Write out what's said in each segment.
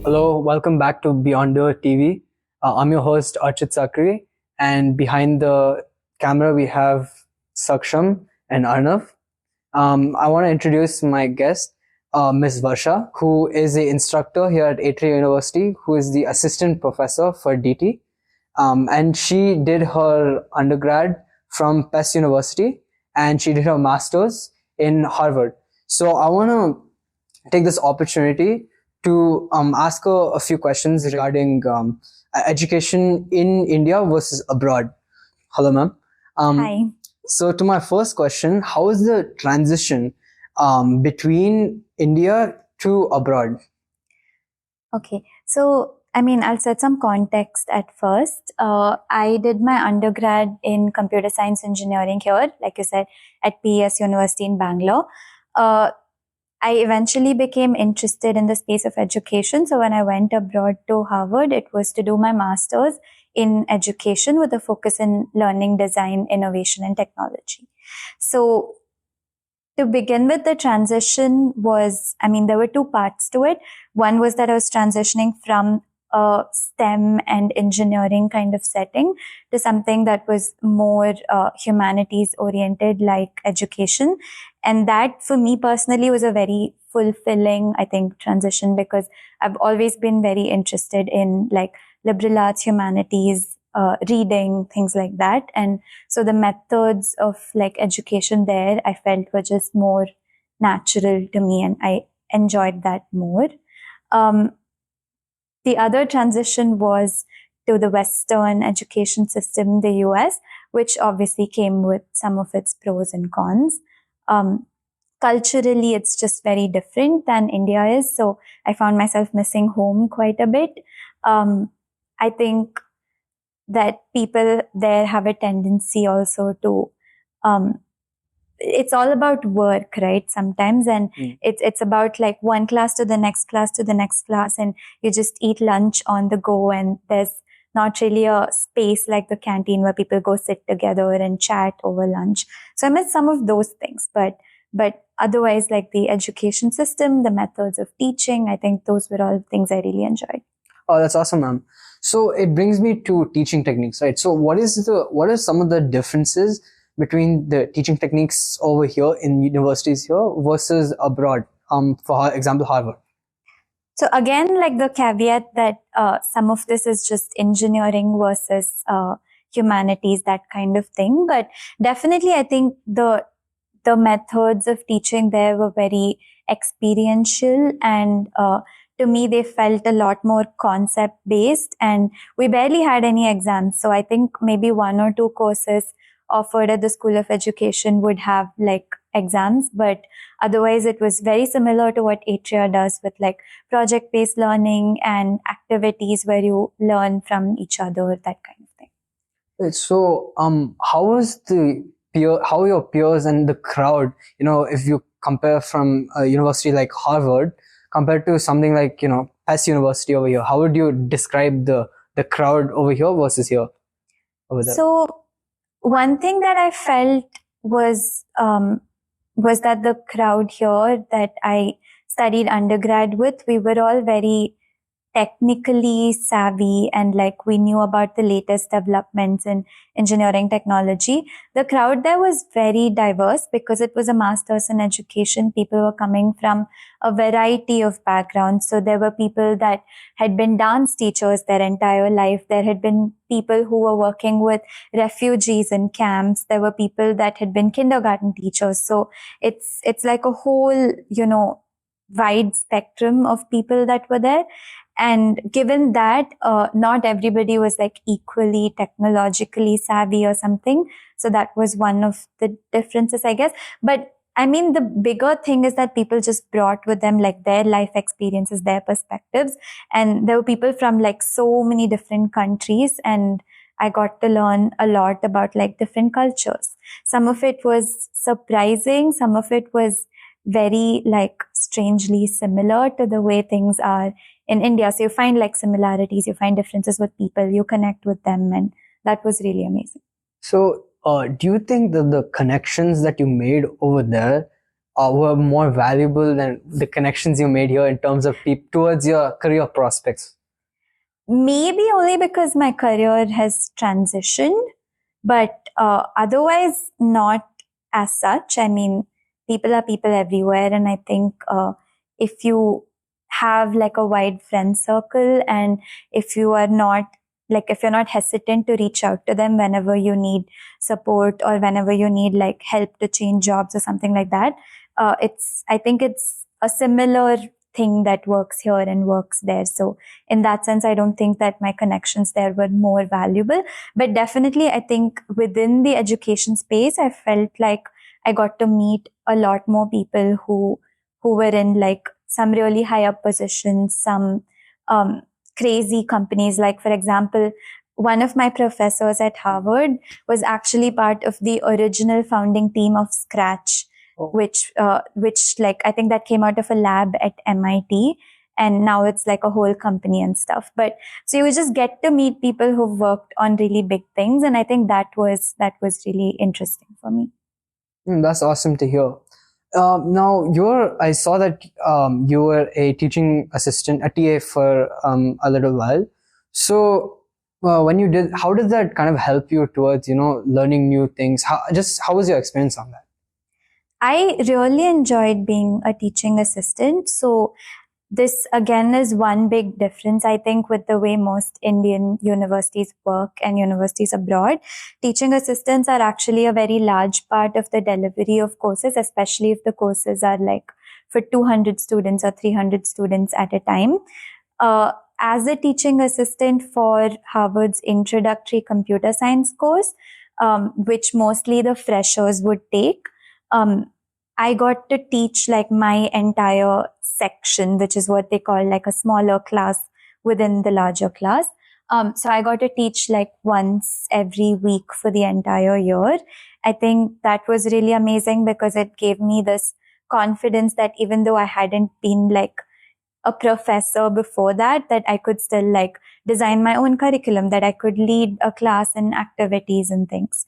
Hello, welcome back to Beyonder TV. I'm your host Archit Sakri, and behind the camera we have Saksham and Arnav. I want to introduce my guest, Ms. Varsha, who is the instructor here at Atria University, who is the assistant professor for DT. And she did her undergrad from Pest University, and she did her master's in Harvard. So I want to take this opportunity to ask her a few questions regarding education in India versus abroad. Hello, ma'am. Hi. So, to my first question, how is the transition between India to abroad? Okay. So, I'll set some context at first. I did my undergrad in computer science engineering here, like you said, at PES University in Bangalore. I eventually became interested in the space of education. So when I went abroad to Harvard, it was to do my master's in education with a focus in learning, design, innovation, and technology. So to begin with, the transition was, there were two parts to it. One was that I was transitioning from a STEM and engineering kind of setting to something that was more humanities oriented, like education. And that for me personally was a very fulfilling, I think, transition, because I've always been very interested in like liberal arts, humanities, reading, things like that. And so the methods of like education there, I felt were just more natural to me, and I enjoyed that more. The other transition was to the Western education system in the US, which obviously came with some of its pros and cons. Culturally, it's just very different than India is. So I found myself missing home quite a bit. I think that people there have a tendency also to, it's all about work, right? Sometimes, and it's about like one class to the next class to the next class, and you just eat lunch on the go, and there's not really a space like the canteen where people go sit together and chat over lunch. So I miss some of those things, but otherwise, like the education system, the methods of teaching, I think those were all things I really enjoyed. Oh, that's awesome, ma'am. So it brings me to teaching techniques, right? So what are some of the differences between the teaching techniques over here in universities here versus abroad? For example, Harvard. So again, like the caveat that some of this is just engineering versus humanities, that kind of thing. But definitely, I think the methods of teaching there were very experiential, and to me, they felt a lot more concept based, and we barely had any exams. So I think maybe one or two courses offered at the School of Education would have like exams, but otherwise it was very similar to what Atria does, with like project based learning and activities where you learn from each other, that kind of thing. So how are your peers and the crowd, if you compare from a university like Harvard compared to something like, Pest University over here, how would you describe the crowd over here versus here over there? So one thing that I felt was that the crowd here that I studied undergrad with, we were all very technically savvy, and like we knew about the latest developments in engineering technology. The crowd there was very diverse because it was a master's in education. People were coming from a variety of backgrounds. So there were people that had been dance teachers their entire life. There had been people who were working with refugees in camps. There were people that had been kindergarten teachers. So it's like a whole, wide spectrum of people that were there. And given that not everybody was like equally technologically savvy or something, so that was one of the differences, I guess. But the bigger thing is that people just brought with them like their life experiences, their perspectives. And there were people from like so many different countries, and I got to learn a lot about like different cultures. Some of it was surprising. Some of it was very like strangely similar to the way things are in India. So you find like similarities, you find differences with people, you connect with them, and that was really amazing. So do you think that the connections that you made over there were more valuable than the connections you made here in terms of towards your career prospects? Maybe only because my career has transitioned, but otherwise not as such. I mean, people are people everywhere, and I think if you have like a wide friend circle, and if you're not hesitant to reach out to them whenever you need support or whenever you need like help to change jobs or something like that, I think it's a similar thing that works here and works there. So in that sense, I don't think that my connections there were more valuable. But definitely, I think within the education space, I felt like I got to meet a lot more people who were in like some really high up positions, some crazy companies. Like, for example, one of my professors at Harvard was actually part of the original founding team of Scratch, which like I think that came out of a lab at MIT, and now it's like a whole company and stuff. But so you just get to meet people who've worked on really big things, and I think that was really interesting for me. That's awesome to hear. Now I saw that you were a teaching assistant, a TA for a little while. So when you did, how did that kind of help you towards learning new things? How was your experience on that? I really enjoyed being a teaching assistant. So this again is one big difference, I think, with the way most Indian universities work and universities abroad. Teaching assistants are actually a very large part of the delivery of courses, especially if the courses are like for 200 students or 300 students at a time. As a teaching assistant for Harvard's introductory computer science course, which mostly the freshers would take, I got to teach like my entire section, which is what they call like a smaller class within the larger class. So I got to teach like once every week for the entire year. I think that was really amazing because it gave me this confidence that even though I hadn't been like a professor before that I could still like design my own curriculum, that I could lead a class and activities and things.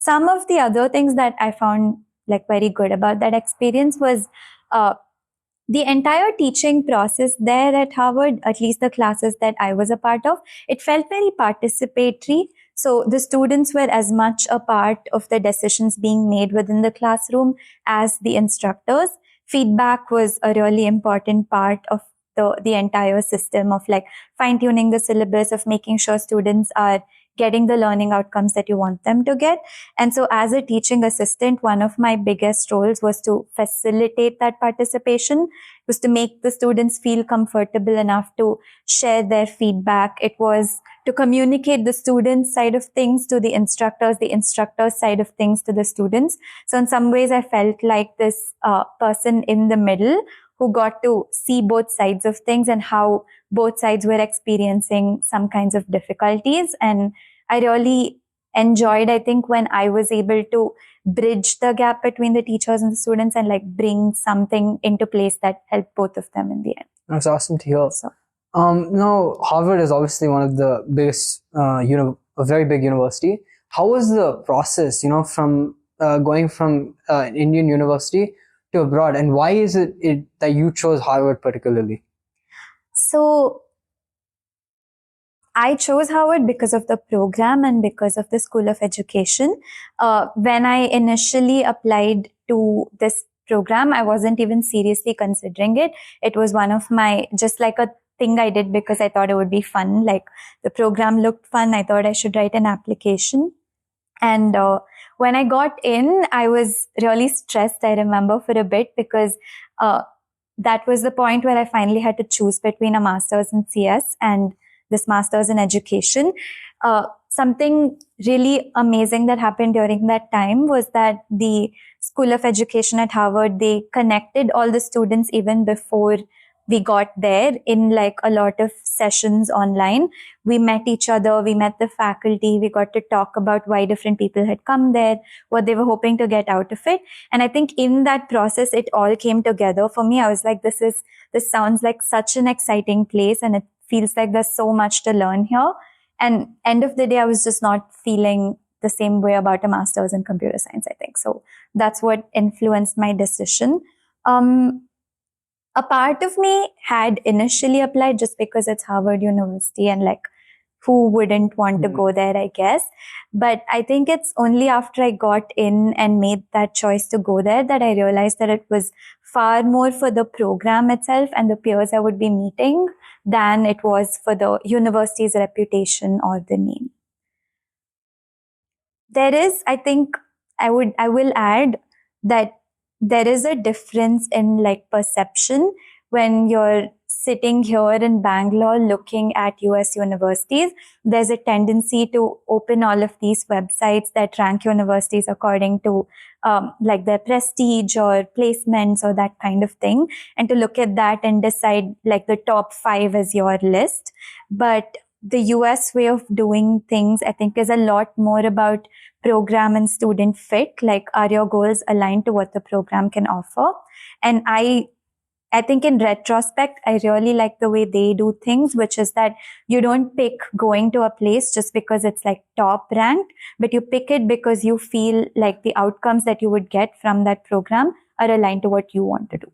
Some of the other things that I found like very good about that experience was the entire teaching process there at Harvard, at least the classes that I was a part of, it felt very participatory. So the students were as much a part of the decisions being made within the classroom as the instructors. Feedback was a really important part of the entire system of like fine-tuning the syllabus, of making sure students are getting the learning outcomes that you want them to get. And so as a teaching assistant, one of my biggest roles was to facilitate that participation, was to make the students feel comfortable enough to share their feedback. It was to communicate the students' side of things to the instructors side of things to the students. So in some ways, I felt like this person in the middle who got to see both sides of things and how both sides were experiencing some kinds of difficulties. And I really enjoyed, I think, when I was able to bridge the gap between the teachers and the students and like bring something into place that helped both of them in the end. That's awesome to hear. So, now, Harvard is obviously one of the biggest, a very big university. How was the process, from going from an Indian university to abroad, and why is it that you chose Harvard particularly? So I chose Harvard because of the program and because of the School of Education. When I initially applied to this program, I wasn't even seriously considering it. It was one of my, just like a thing I did because I thought it would be fun. Like the program looked fun. I thought I should write an application. And when I got in, I was really stressed, I remember, for a bit because that was the point where I finally had to choose between a master's in CS and this master's in education. Something really amazing that happened during that time was that the School of Education at Harvard, they connected all the students even before we got there in like a lot of sessions online. We met each other, we met the faculty, we got to talk about why different people had come there, what they were hoping to get out of it. And I think in that process, it all came together for me. I was like, this sounds like such an exciting place, and it feels like there's so much to learn here. And end of the day, I was just not feeling the same way about a master's in computer science, I think. So that's what influenced my decision. A part of me had initially applied just because it's Harvard University and like, who wouldn't want to go there, I guess. But I think it's only after I got in and made that choice to go there that I realized that it was far more for the program itself and the peers I would be meeting than it was for the university's reputation or the name. There is, I think, I will add that there is a difference in like perception when you're sitting here in Bangalore looking at US universities. There's a tendency to open all of these websites that rank universities according to like their prestige or placements or that kind of thing, and to look at that and decide like the top 5 as your list. But the US way of doing things, I think, is a lot more about program and student fit. Like, are your goals aligned to what the program can offer? And I think in retrospect, I really like the way they do things, which is that you don't pick going to a place just because it's like top ranked, but you pick it because you feel like the outcomes that you would get from that program are aligned to what you want to do.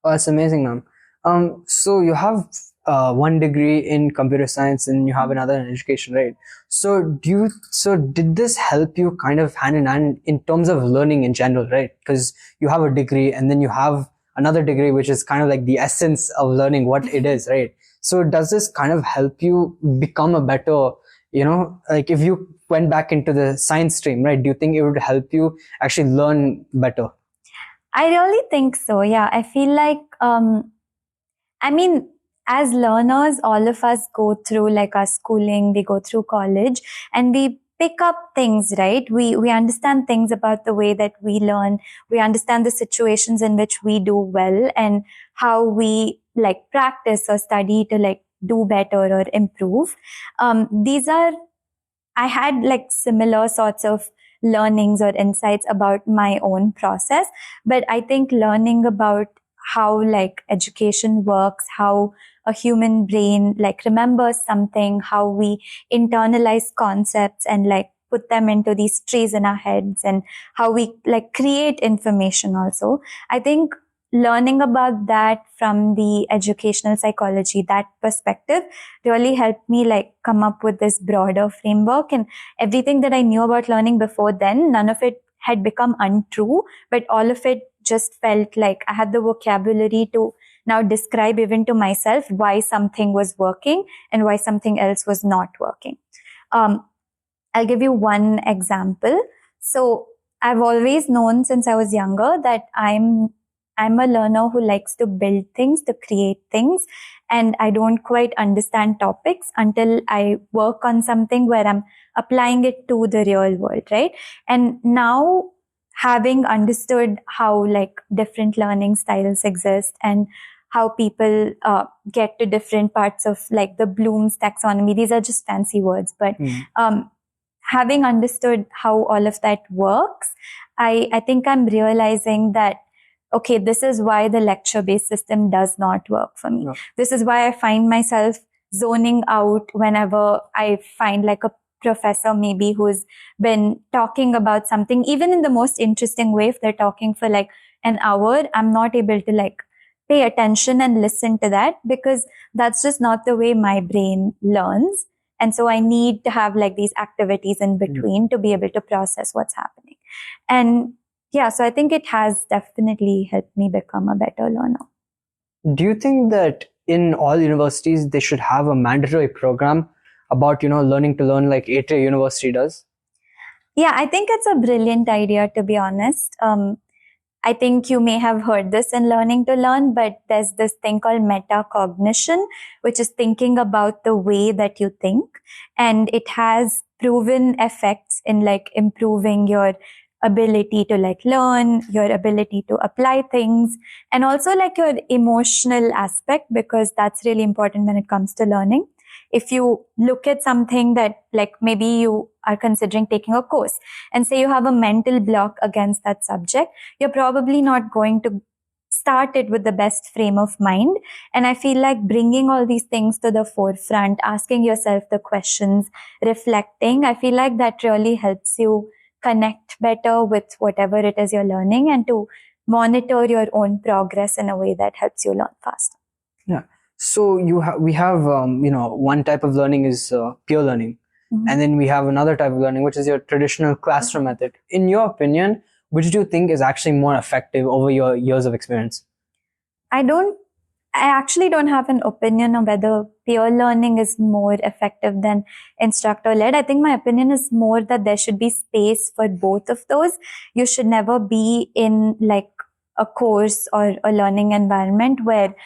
Oh, that's amazing, ma'am. So you have one degree in computer science and you have another in education, right? So did this help you kind of hand in hand in terms of learning in general, right? Because you have a degree and then you have another degree, which is kind of like the essence of learning what it is, right? So does this kind of help you become a better, like if you went back into the science stream, right? Do you think it would help you actually learn better? I really think so. Yeah. I feel like, as learners, all of us go through like our schooling, we go through college and we pick up things, right? We understand things about the way that we learn. We understand the situations in which we do well and how we like practice or study to like do better or improve. I had like similar sorts of learnings or insights about my own process, but I think learning about how like education works, how a human brain like remembers something, how we internalize concepts and like put them into these trees in our heads, and how we like create information also. I think learning about that from the educational psychology, that perspective, really helped me like come up with this broader framework. And everything that I knew about learning before then, none of it had become untrue, but all of it just felt like I had the vocabulary to now describe even to myself why something was working and why something else was not working. I'll give you one example. So I've always known since I was younger that I'm a learner who likes to build things, to create things, and I don't quite understand topics until I work on something where I'm applying it to the real world, right? And now, having understood how like different learning styles exist and how people get to different parts of like the Bloom's taxonomy, these are just fancy words, but having understood how all of that works, I think I'm realizing that, okay, this is why the lecture-based system does not work for me. No. This is why I find myself zoning out whenever I find like a professor maybe who's been talking about something, even in the most interesting way. If they're talking for like an hour, I'm not able to like pay attention and listen to that, because that's just not the way my brain learns. And so I need to have like these activities in between to be able to process what's happening. And yeah, so I think it has definitely helped me become a better learner. Do you think that in all universities they should have a mandatory program about, learning to learn like ATA University does? Yeah, I think it's a brilliant idea, to be honest. I think you may have heard this in Learning to Learn, but there's this thing called metacognition, which is thinking about the way that you think. And it has proven effects in like improving your ability to like learn, your ability to apply things, and also like your emotional aspect, because that's really important when it comes to learning. If you look at something that like maybe you are considering taking a course and say you have a mental block against that subject, you're probably not going to start it with the best frame of mind. And I feel like bringing all these things to the forefront, asking yourself the questions, reflecting, I feel like that really helps you connect better with whatever it is you're learning, and to monitor your own progress in a way that helps you learn faster. Yeah. So we have one type of learning is peer learning, and then we have another type of learning which is your traditional classroom method. In your opinion, which do you think is actually more effective over your years of experience? I actually don't have an opinion on whether peer learning is more effective than instructor led. I think my opinion is more that there should be space for both of those. You should never be in like a course or a learning environment where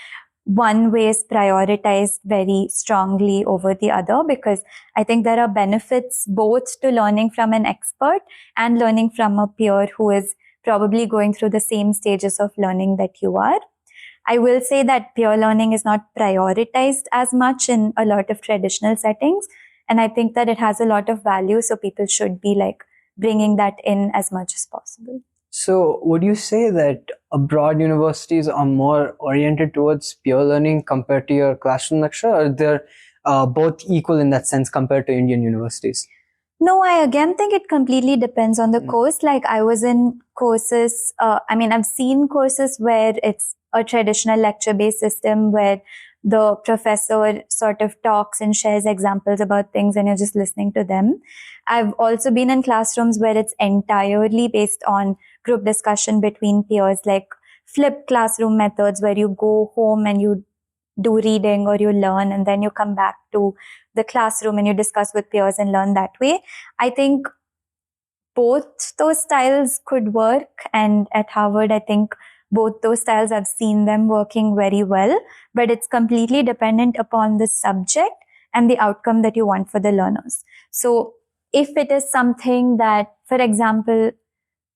one way is prioritized very strongly over the other, because I think there are benefits both to learning from an expert and learning from a peer who is probably going through the same stages of learning that you are. I will say that peer learning is not prioritized as much in a lot of traditional settings. And I think that it has a lot of value. So people should be like bringing that in as much as possible. So would you say that abroad universities are more oriented towards peer learning compared to your classroom lecture, or they're both equal in that sense compared to Indian universities? No, I again think it completely depends on the course. Like I was in courses, I've seen courses where it's a traditional lecture-based system where the professor sort of talks and shares examples about things and you're just listening to them. I've also been in classrooms where it's entirely based on group discussion between peers, like flipped classroom methods where you go home and you do reading or you learn and then you come back to the classroom and you discuss with peers and learn that way. I think both those styles could work, and at Harvard, I think both those styles, I've seen them working very well, but it's completely dependent upon the subject and the outcome that you want for the learners. So if it is something that, for example,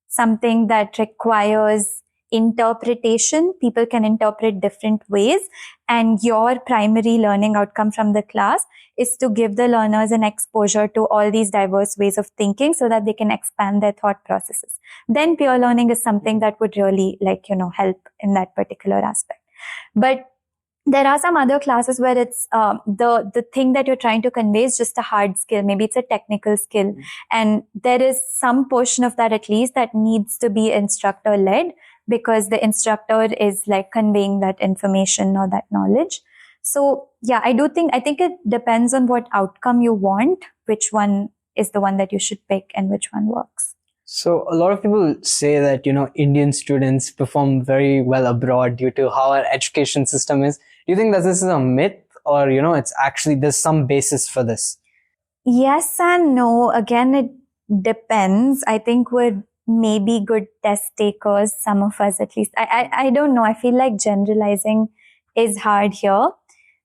something that requires interpretation, people can interpret different ways, and your primary learning outcome from the class is to give the learners an exposure to all these diverse ways of thinking so that they can expand their thought processes. Then peer learning is something that would really help in that particular aspect. But there are some other classes where it's the thing that you're trying to convey is just a hard skill. Maybe it's a technical skill. And there is some portion of that at least that needs to be instructor led, because the instructor is like conveying that information or that knowledge. So yeah, I think it depends on what outcome you want, which one is the one that you should pick and which one works. So a lot of people say that, Indian students perform very well abroad due to how our education system is. Do you think that this is a myth, or, it's actually, there's some basis for this? Yes and no. Again, it depends. I think we're maybe good test takers, some of us at least. I don't know. I feel like generalizing is hard here.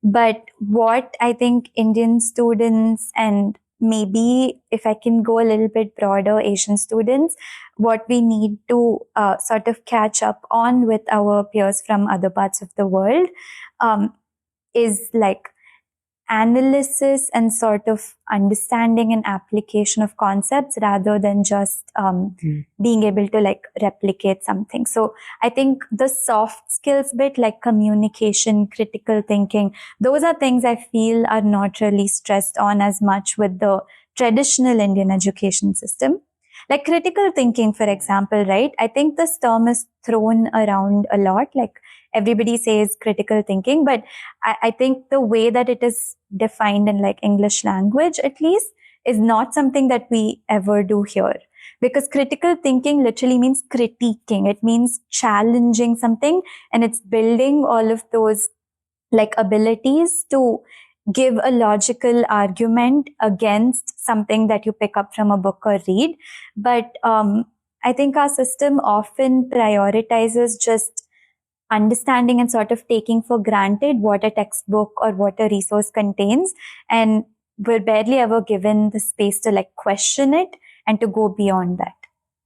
But what I think Indian students, and maybe if I can go a little bit broader, Asian students, what we need to sort of catch up on with our peers from other parts of the world is like analysis and sort of understanding and application of concepts rather than just being able to like replicate something. So I think the soft skills bit, like communication, critical thinking, those are things I feel are not really stressed on as much with the traditional Indian education system. Like critical thinking, for example, right? I think this term is thrown around a lot. Like everybody says critical thinking, but I think the way that it is defined in like English language, at least, is not something that we ever do here. Because critical thinking literally means critiquing. It means challenging something, and it's building all of those like abilities to give a logical argument against something that you pick up from a book or read. But I think our system often prioritizes just understanding and sort of taking for granted what a textbook or what a resource contains. And we're barely ever given the space to like question it and to go beyond that.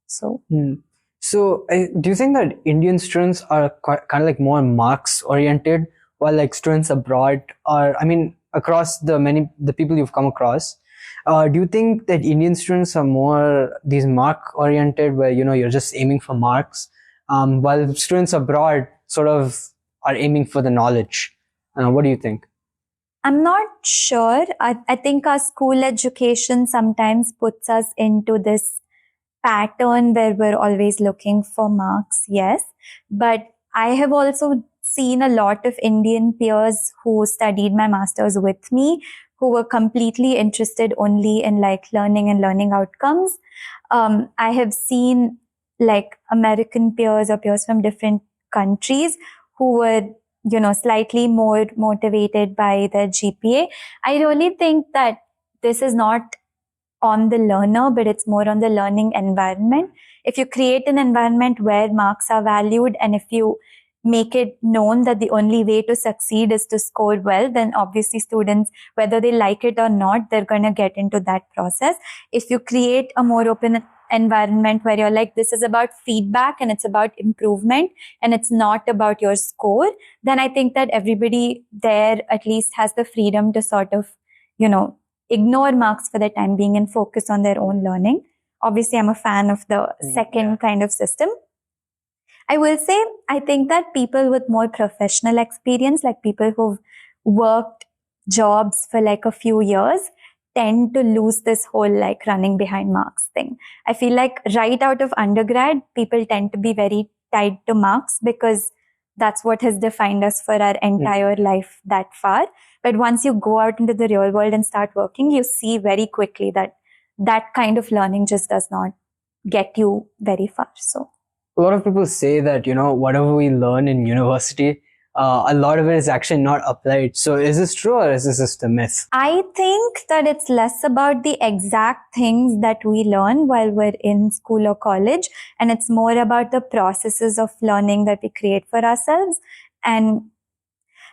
So, So do you think that Indian students are kind of like more marks oriented, while like students abroad are, across the people you've come across, do you think that Indian students are more these mark oriented where, you're just aiming for marks, while students abroad sort of are aiming for the knowledge. What do you think? I'm not sure. I think our school education sometimes puts us into this pattern where we're always looking for marks, yes. But I have also seen a lot of Indian peers who studied my master's with me, who were completely interested only in like learning and learning outcomes. I have seen like American peers or peers from different countries who were, slightly more motivated by their GPA. I really think that this is not on the learner, but it's more on the learning environment. If you create an environment where marks are valued, and if you make it known that the only way to succeed is to score well, then obviously students, whether they like it or not, they're going to get into that process. If you create a more open environment where you're like, this is about feedback and it's about improvement and it's not about your score, then I think that everybody there at least has the freedom to sort of, ignore marks for the time being and focus on their own learning. Obviously, I'm a fan of the second kind of system. I will say, I think that people with more professional experience, like people who've worked jobs for like a few years, tend to lose this whole like running behind marks thing. I feel like right out of undergrad, people tend to be very tied to marks because that's what has defined us for our entire life that far. But once you go out into the real world and start working, you see very quickly that that kind of learning just does not get you very far. So a lot of people say that, whatever we learn in university, a lot of it is actually not applied. So is this true or is this just a myth? I think that it's less about the exact things that we learn while we're in school or college, and it's more about the processes of learning that we create for ourselves. And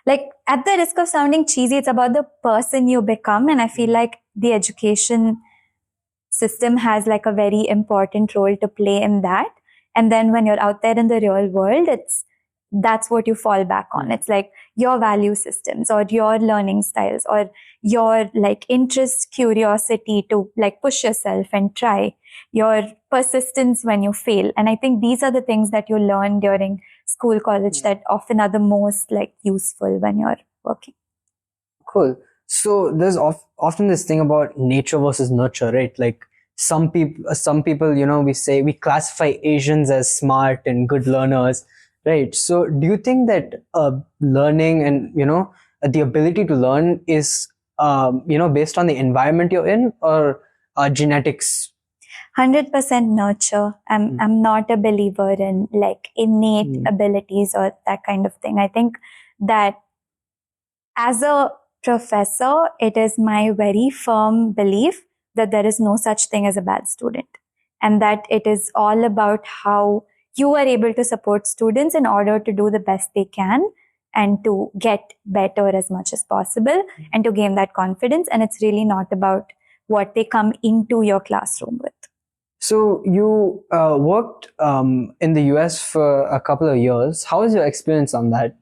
like, at the risk of sounding cheesy, it's about the person you become. And I feel like the education system has like a very important role to play in that. And then when you're out there in the real world, that's what you fall back on. It's like your value systems or your learning styles or your like interest, curiosity to like push yourself and try, your persistence when you fail. And I think these are the things that you learn during school, college that often are the most like useful when you're working. Cool. So there's often this thing about nature versus nurture, right? Like some people, we classify Asians as smart and good learners. Right. So do you think that learning and, the ability to learn is, based on the environment you're in or genetics? 100% nurture. I'm not a believer in like innate abilities or that kind of thing. I think that as a professor, it is my very firm belief that there is no such thing as a bad student, and that it is all about how you are able to support students in order to do the best they can and to get better as much as possible and to gain that confidence. And it's really not about what they come into your classroom with. So you worked in the US for a couple of years. How was your experience on that?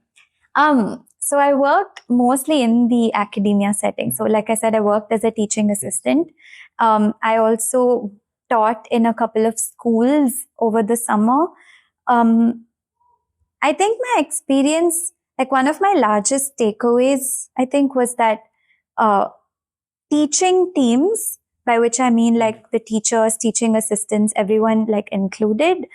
So I worked mostly in the academia setting. So like I said, I worked as a teaching assistant. I also taught in a couple of schools over the summer. I think my experience, like one of my largest takeaways, I think, was that teaching teams, by which I mean like the teachers, teaching assistants, everyone like included,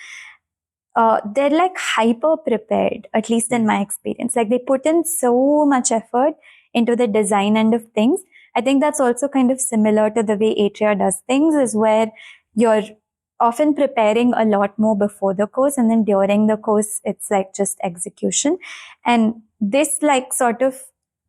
they're like hyper prepared, at least in my experience. Like they put in so much effort into the design end of things. I think that's also kind of similar to the way Atria does things, is where you're often preparing a lot more before the course, and then during the course, it's like just execution. And this like sort of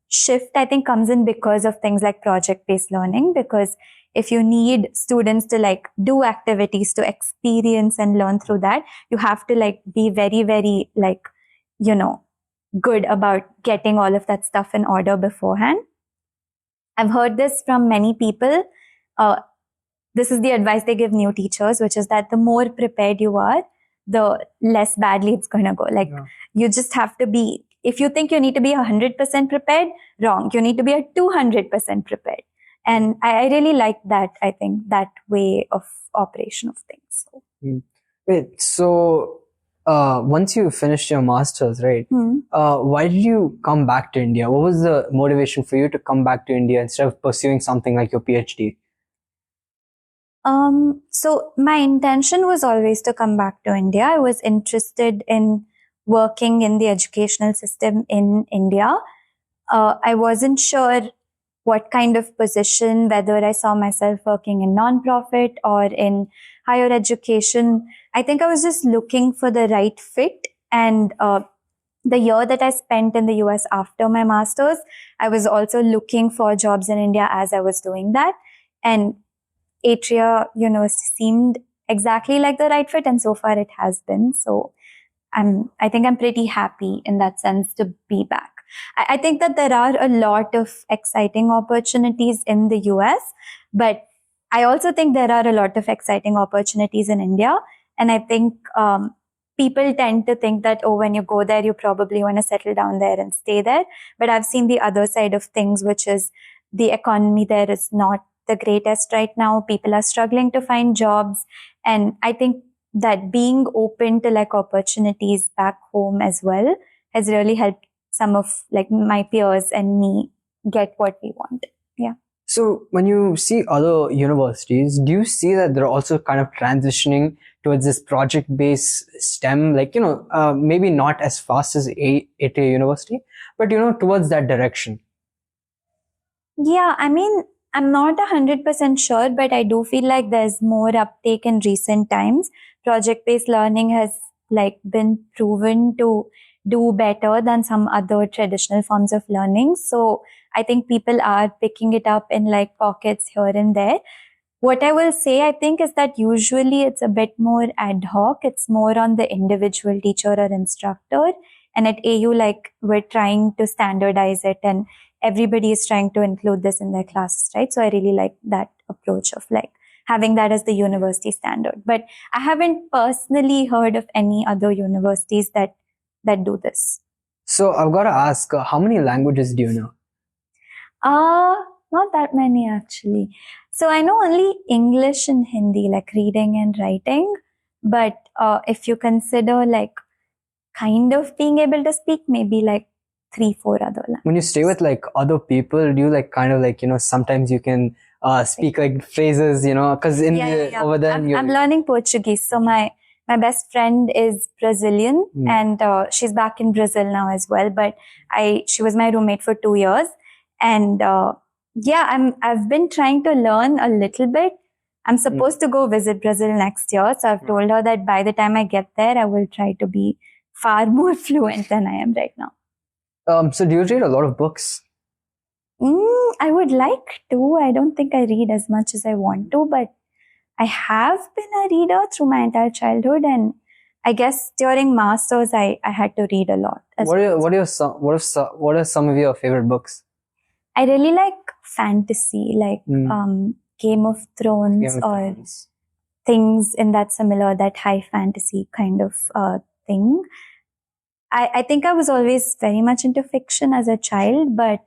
shift, I think, comes in because of things like project-based learning, because if you need students to like do activities to experience and learn through that, you have to like be very, very like, good about getting all of that stuff in order beforehand. I've heard this from many people. This is the advice they give new teachers, which is that the more prepared you are, the less badly it's going to go. Like you just have to be, if you think you need to be 100% prepared, wrong. You need to be 200% prepared. And I really like that, I think, that way of operation of things. Wait, so once you finished your masters, right? Hmm. Why did you come back to India? What was the motivation for you to come back to India instead of pursuing something like your PhD? So my intention was always to come back to India. I was interested in working in the educational system in India. I wasn't sure what kind of position, whether I saw myself working in nonprofit or in higher education. I think I was just looking for the right fit. And the year that I spent in the US after my master's, I was also looking for jobs in India as I was doing that. And Atria University seemed exactly like the right fit, and so far it has been. So I think I'm pretty happy in that sense to be back. I think that there are a lot of exciting opportunities in the US, but I also think there are a lot of exciting opportunities in India. And I think people tend to think that, oh, when you go there, you probably want to settle down there and stay there. But I've seen the other side of things, which is the economy there is not the greatest right now. People are struggling to find jobs. And I think that being open to like opportunities back home as well has really helped some of like my peers and me get what we want. Yeah. So when you see other universities, do you see that they're also kind of transitioning towards this project-based STEM, like, maybe not as fast as ATA University, but, towards that direction? Yeah, I mean, I'm not 100% sure, but I do feel like there's more uptake in recent times. Project-based learning has like been proven to do better than some other traditional forms of learning. So I think people are picking it up in like pockets here and there. What I will say, I think, is that usually it's a bit more ad hoc. It's more on the individual teacher or instructor. And at AU, like we're trying to standardize it and everybody is trying to include this in their classes, right? So I really like that approach of like having that as the university standard. But I haven't personally heard of any other universities that do this. So I've got to ask, how many languages do you know? Not that many actually. So I know only English and Hindi, like reading and writing. But if you consider like kind of being able to speak, maybe like 3-4 other languages. When you stay with like other people, do you like kind of like, sometimes you can speak like phrases, because over there I'm learning Portuguese. So my best friend is Brazilian and she's back in Brazil now as well. But she was my roommate for 2 years. And I've been trying to learn a little bit. I'm supposed to go visit Brazil next year. So I've told her that by the time I get there, I will try to be far more fluent than I am right now. So do you read a lot of books? I would like to. I don't think I read as much as I want to, but I have been a reader through my entire childhood, and I guess during masters I had to read a lot. What are some of your favorite books? I really like fantasy, like Game of Thrones or things in that similar, that high fantasy kind of thing. I think I was always very much into fiction as a child, but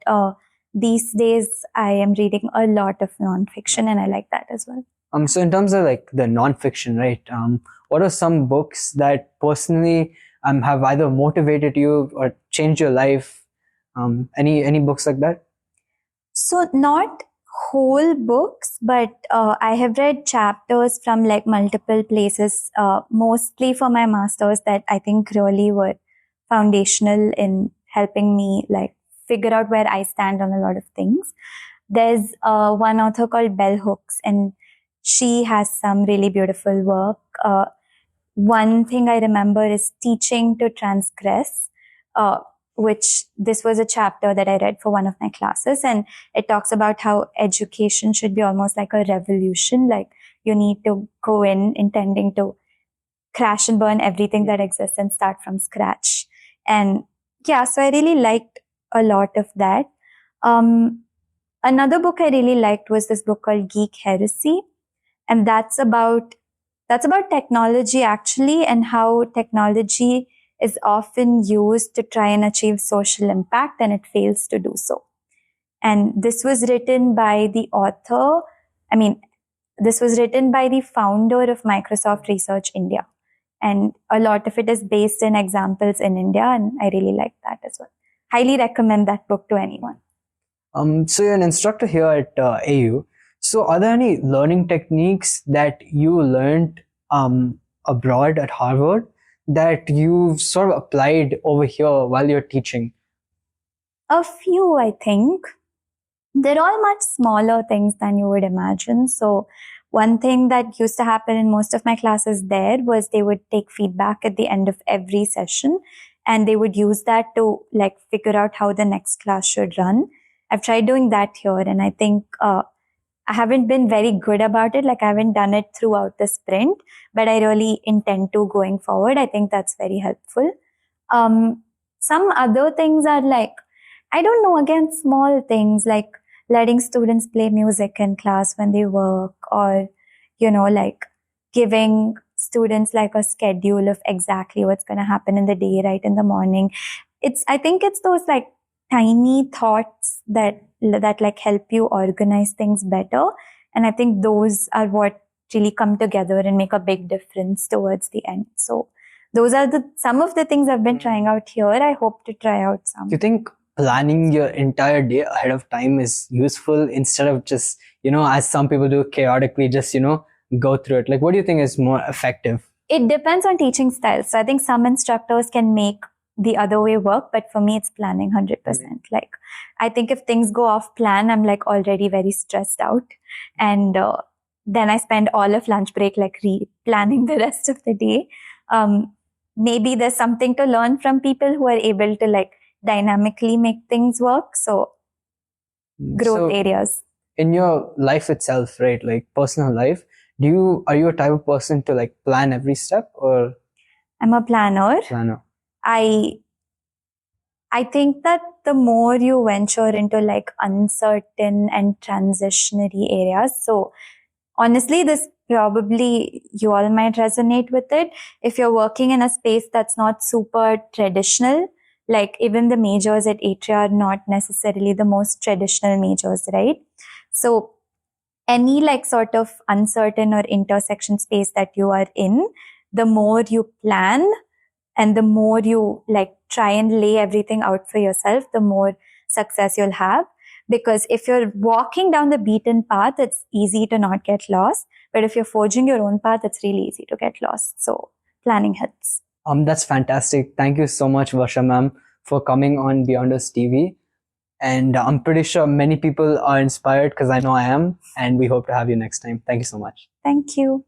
these days I am reading a lot of nonfiction and I like that as well. So in terms of like the nonfiction, right? What are some books that personally have either motivated you or changed your life? Any books like that? So not whole books, but I have read chapters from like multiple places, mostly for my masters, that I think really were foundational in helping me like figure out where I stand on a lot of things. There's one author called Bell Hooks, and she has some really beautiful work. One thing I remember is Teaching to Transgress, which this was a chapter that I read for one of my classes, and it talks about how education should be almost like a revolution. Like you need to go in intending to crash and burn everything that exists and start from scratch. And yeah, so I really liked a lot of that. Another book I really liked was this book called Geek Heresy. And that's about technology actually, and how technology is often used to try and achieve social impact and it fails to do so. And this was written by the author. This was written by the founder of Microsoft Research India. And a lot of it is based in examples in India, and I really like that as well. Highly recommend that book to anyone. So you're an instructor here at AU. So are there any learning techniques that you learned abroad at Harvard that you've sort of applied over here while you're teaching? A few, I think. They're all much smaller things than you would imagine. So one thing that used to happen in most of my classes there was they would take feedback at the end of every session, and they would use that to like figure out how the next class should run. I've tried doing that here, and I think I haven't been very good about it. Like I haven't done it throughout the sprint, but I really intend to going forward. I think that's very helpful. Some other things are like, I don't know, again, small things like letting students play music in class when they work, or, like giving students like a schedule of exactly what's going to happen in the day, right in the morning. I think it's those like tiny thoughts that like help you organize things better. And I think those are what really come together and make a big difference towards the end. So those are some of the things I've been trying out here. I hope to try out some. Do you think planning your entire day ahead of time is useful instead of just, as some people do, chaotically just, go through it? Like, what do you think is more effective? It depends on teaching style. So I think some instructors can make the other way work, but for me, it's planning 100%. Like, I think if things go off plan, I'm like already very stressed out. And then I spend all of lunch break like planning the rest of the day. Maybe there's something to learn from people who are able to like dynamically make things work. So growth areas. In your life itself, right? Like personal life, are you a type of person to like plan every step, or? I'm a planner. I think that the more you venture into like uncertain and transitionary areas, so honestly, this probably you all might resonate with it. If you're working in a space that's not super traditional, like even the majors at Atria are not necessarily the most traditional majors, right? So any like sort of uncertain or intersection space that you are in, the more you plan and the more you like try and lay everything out for yourself, the more success you'll have. Because if you're walking down the beaten path, it's easy to not get lost. But if you're forging your own path, it's really easy to get lost. So planning helps. That's fantastic. Thank you so much, Varsha ma'am, for coming on Beyonders TV. And I'm pretty sure many people are inspired, because I know I am. And we hope to have you next time. Thank you so much. Thank you.